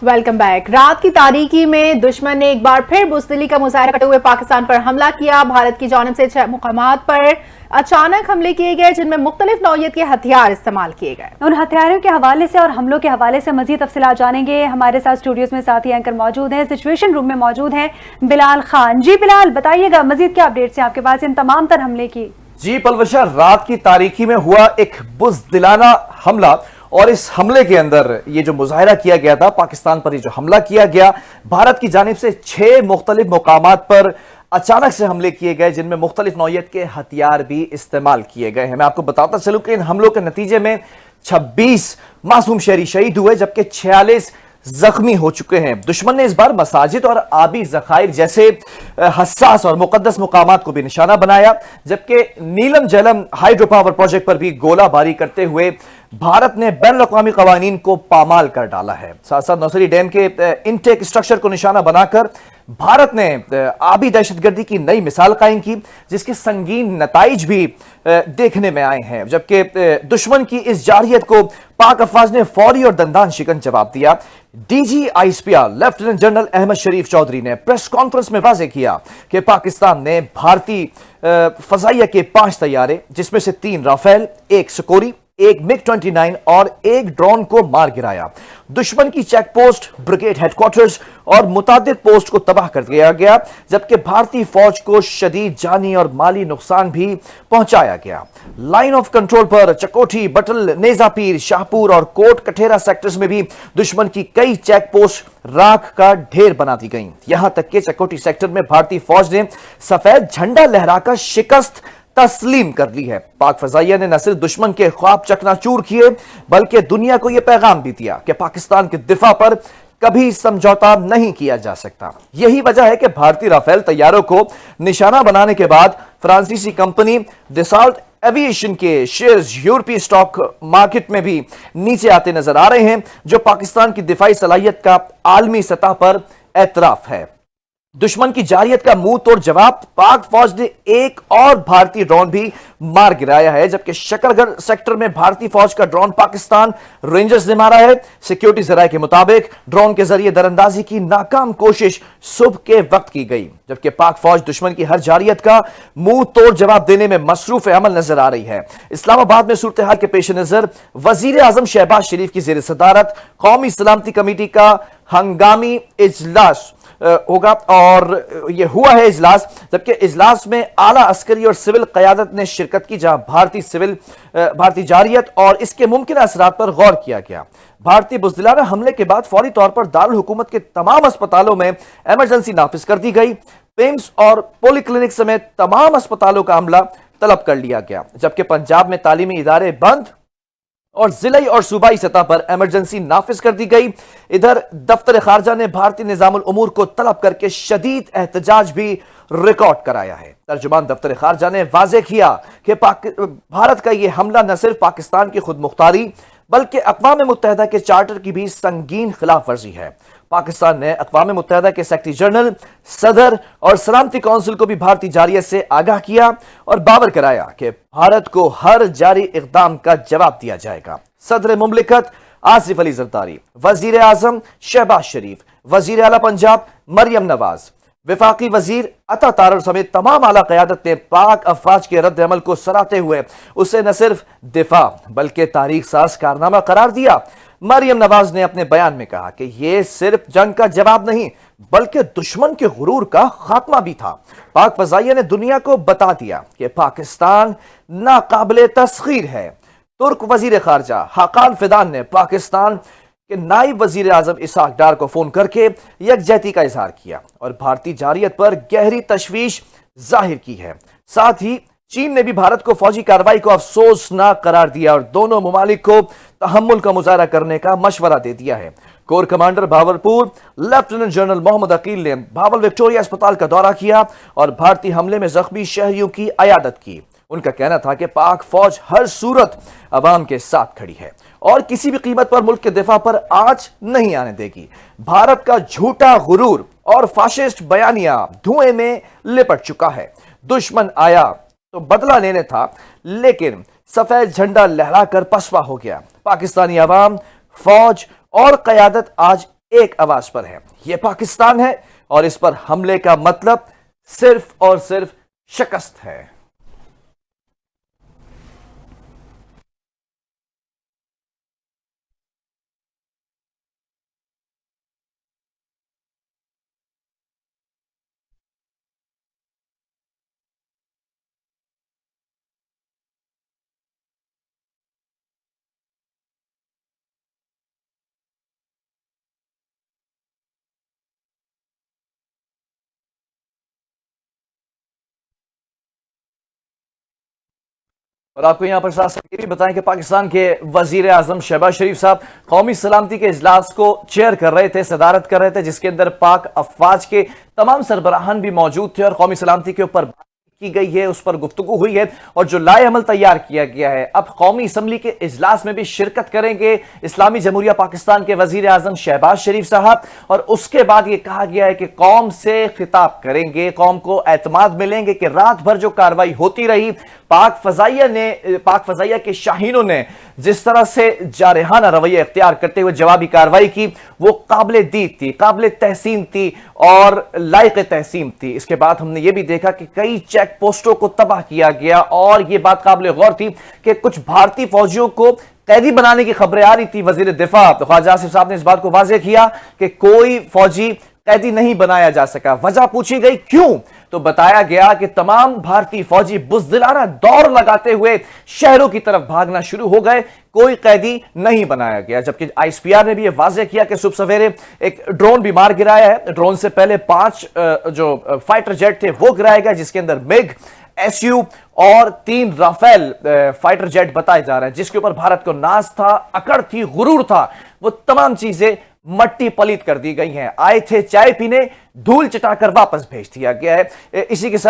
Welcome back. रात की तारीकी में दुश्मन ने एक बार फिर बुज़दिली का मुजाहरा करते हुए पाकिस्तान पर हमला किया। भारत की जानिब से 6 मुकामात पर अचानक हमले किए गए, जिनमें मुख्तलिफ नौइयत के हथियार इस्तेमाल किए गए। उन हथियारों के हवाले से और हमलों के हवाले से मजीद तफसीलात जानेंगे। हमारे साथ स्टूडियोज में साथी एंकर मौजूद हैं, सिचुएशन रूम में मौजूद हैं बिलाल खान। जी बिलाल, बताइएगा मजीद क्या अपडेट्स हैं आपके पास इन तमाम तर हमले की? जी पलवशा, रात की तारीकी में हुआ एक बुज़दिलाना हमला, और इस हमले के अंदर ये जो मुजाहरा किया गया था, पाकिस्तान पर ये जो हमला किया गया, भारत की जानिब से 6 मुख्तलिफ मुकामात पर अचानक से हमले किए गए, जिनमें मुख्तलिफ नौइयत के हथियार भी इस्तेमाल किए गए हैं। मैं आपको बताता चलूं कि इन हमलों के नतीजे में 26 मासूम शहरी शहीद हुए, जबकि 46 जख्मी हो चुके हैं। दुश्मन ने इस बार मसाजिद और आबी जखायर जैसे हसास और मुकद्दस मुकामात को भी निशाना बनाया, जबकि नीलम जहलम हाइड्रो पावर प्रोजेक्ट पर भी गोलाबारी करते हुए भारत ने बैन अवी कवानीन को पामाल कर डाला है। साथ साथ नौसरी डैम के इनटेक स्ट्रक्चर को निशाना बनाकर भारत ने आबी दहशतगर्दी की नई मिसाल कायम की, जिसके संगीन नताइज भी देखने में आए हैं। जबकि दुश्मन की इस जारहियत को पाक अफवाज ने फौरी और दंदान शिकन जवाब दिया। DG ISPR lieutenant general Ahmad Sharif Chaudhry ने प्रेस कॉन्फ्रेंस में वाज़ेह किया कि पाकिस्तान ने भारतीय फजाइया के 5 तैयारे, जिसमें से 3 राफेल, 1 सुकोरी, 1 MiG-29 और 1 ड्रोन को मार गिराया। दुश्मन की चेक पोस्ट, ब्रिगेड हेडक्वार्टर्स और मुतादिद पोस्ट को तबाह कर दिया गया, जबकि भारतीय फौज को शदीद जानी और माली नुकसान भी पहुंचाया गया। लाइन ऑफ कंट्रोल पर चकोठी, बटल, नेजापीर, शाहपुर और कोट कठेरा सेक्टर्स में भी दुश्मन की कई चेक पोस्ट राख का ढेर बना दी गई। यहां तक कि चकोठी सेक्टर में भारतीय फौज ने सफेद झंडा लहराकर शिकस्त तस्लीम कर ली है। पाक फजाइया ने न सिर्फ दुश्मन के ख्वाब चकनाचूर किए, बल्कि दुनिया को यह पैगाम भी दिया कि पाकिस्तान के दिफा पर कभी समझौता नहीं किया जा सकता। यही वजह है कि भारतीय राफेल तैयारों को निशाना बनाने के बाद फ्रांसीसी कंपनी दसाल्ट एविएशन के शेयर्स यूरोपीय स्टॉक मार्केट में भी नीचे आते नजर आ रहे हैं, जो पाकिस्तान की दिफाई सलाहियत का आलमी सतह पर एतराफ है। दुश्मन की जारियत का मुंह तोड़ जवाब पाक फौज ने एक और भारतीय ड्रोन भी मार गिराया है, जबकि शकरगढ़ सेक्टर में भारतीय फौज का ड्रोन पाकिस्तान रेंजर्स ने मारा है। सिक्योरिटी जराये के मुताबिक ड्रोन के जरिए दरअंदाजी की नाकाम कोशिश सुबह के वक्त की गई, जबकि पाक फौज दुश्मन की हर जारियत का मुंह तोड़ जवाब देने में मसरूफ अमल नजर आ रही है। इस्लामाबाद में सूरत हाल के पेश नजर वजीर आजम शहबाज शरीफ की जेर सदारत कौमी सलामती कमेटी का हंगामी इजलास होगा, और यह हुआ है इजलास, जबकि इजलास में आला अस्करी और सिविल क़यादत ने शिरकत की, जहां भारतीय जारियत और इसके मुमकिन असरात पर गौर किया गया। भारतीय बुज़दिलाना हमले के बाद फौरी तौर पर दारुल हुकूमत के तमाम अस्पतालों में इमरजेंसी नाफिज कर दी गई। पेम्स और पॉलीक्लिनिक समेत तमाम अस्पतालों का अमला तलब कर लिया गया, जबकि पंजाब में तालीमी इदारे बंद और जिलाई और सूबाई सतह पर इमरजेंसी नाफिज कर दी गई। इधर दफ्तर खारजा ने भारतीय निजामुल उमूर को तलब करके शदीद एहतजाज भी रिकॉर्ड कराया है। तर्जुमान दफ्तर खारजा ने वाज़ेह किया कि भारत का यह हमला न सिर्फ पाकिस्तान की खुद मुख्तारी बल्कि अक़वाम मुत्तहिदा के चार्टर की भी संगीन खिलाफ वर्जी है। पाकिस्तान ने अक़वाम मुत्तहिदा के सेक्रेटरी जनरल, सदर और सलामती काउंसिल को भी भारतीय जारियत से आगाह किया और बावर कराया कि भारत को हर जारी इक़दाम का जवाब दिया जाएगा। सदर मुमलिकत आसिफ अली जरदारी, वजीर आजम शहबाज शरीफ, वजीर आला पंजाब मरियम नवाज, विफाकी वजीर अता तारर समेत तमाम आला क़यादत ने पाक अफवाज के रद्द अमल को सराहते हुए उसे न सिर्फ दिफा बल्कि तारीख साज कारनामा करार दिया। मरियम नवाज ने अपने बयान में कहा कि यह सिर्फ जंग का जवाब नहीं बल्कि दुश्मन के गुरूर का खात्मा भी था। पाक फजाइया ने दुनिया को बता दिया कि पाकिस्तान नाकाबिले तस्खीर है। तुर्क वजीर खारजा हाकान फिदान ने पाकिस्तान कि नायब वजीर आजम इसहाक डार को फोन करके यकजहती का इजहार किया और भारतीय जारियत पर गहरी तशवीश जाहिर की है। साथ ही चीन ने भी भारत को फौजी कार्रवाई को अफसोसनाक करार दिया और दोनों ममालिक को तहम्मुल का मुजाहरा करने का मशवरा दे दिया है। Corps commander Bahawalpur lieutenant general Mohammad Aqeel ने भावल विक्टोरिया अस्पताल का दौरा किया और भारतीय हमले में जख्मी शहरियों की अयादत की। उनका कहना था कि पाक फौज हर सूरत अवाम के साथ खड़ी है और किसी भी कीमत पर मुल्क के दिफा पर आंच नहीं आने देगी। भारत का झूठा गुरूर और फाशिस्ट बयानिया धुएं में लिपट चुका है। दुश्मन आया तो बदला लेने था, लेकिन सफेद झंडा लहराकर पसवा हो गया। पाकिस्तानी अवाम, फौज और कयादत आज ایک آواز پر ہے، یہ پاکستان ہے اور اس پر حملے کا مطلب صرف اور صرف شکست ہے۔ اور آپ کو یہاں پر ساتھ ساتھ یہ بھی بتائیں کہ پاکستان کے وزیر اعظم شہباز شریف صاحب قومی سلامتی کے اجلاس کو چیئر کر رہے تھے، صدارت کر رہے تھے، جس کے اندر پاک افواج کے تمام سربراہان بھی موجود تھے اور قومی سلامتی کے اوپر بات کی گئی ہے، اس پر گفتگو ہوئی ہے اور جو لائحہ عمل تیار کیا گیا ہے، اب قومی اسمبلی کے اجلاس میں بھی شرکت کریں گے اسلامی جمہوریہ پاکستان کے وزیر اعظم شہباز شریف صاحب، اور اس کے بعد یہ کہا گیا ہے کہ قوم سے خطاب کریں گے، قوم کو اعتماد ملیں گے کہ رات بھر جو کارروائی ہوتی رہی، پاک فضائیہ کے شاہینوں نے جس طرح سے جارحانہ رویہ اختیار کرتے ہوئے جوابی کارروائی کی، وہ قابل دید تھی، قابل تحسین تھی اور لائق تحسین تھی۔ اس کے بعد ہم نے یہ بھی دیکھا کہ کئی چیک پوسٹوں کو تباہ کیا گیا اور یہ بات قابل غور تھی کہ کچھ بھارتی فوجیوں کو قیدی بنانے کی خبریں آ رہی تھی۔ وزیر دفاع خواجہ آصف صاحب نے اس بات کو واضح کیا کہ کوئی فوجی قیدی نہیں بنایا جا سکا۔ وجہ پوچھی گئی کیوں، تو بتایا گیا کہ تمام بھارتی فوجی بزدلانہ دوڑ لگاتے ہوئے شہروں کی طرف بھاگنا شروع ہو گئے، کوئی قیدی نہیں بنایا گیا۔ جبکہ آئی ایس پی آر نے بھی یہ واضح کیا کہ صبح سویرے ایک ڈرون بھی مار گرایا ہے، ڈرون سے پہلے 5 جو فائٹر جیٹ تھے وہ گرائے گئے، جس کے اندر MiG SU اور 3 رافیل فائٹر جیٹ بتائے جا رہے ہیں، جس کے اوپر بھارت کو ناز تھا، اکڑ تھی، غرور تھا، وہ تمام چیزیں مٹی پلیت کر دی گئی ہیں۔ آئے تھے چائے پینے، دھول چٹا کر واپس بھیج دیا گیا ہے۔ اسی کے ساتھ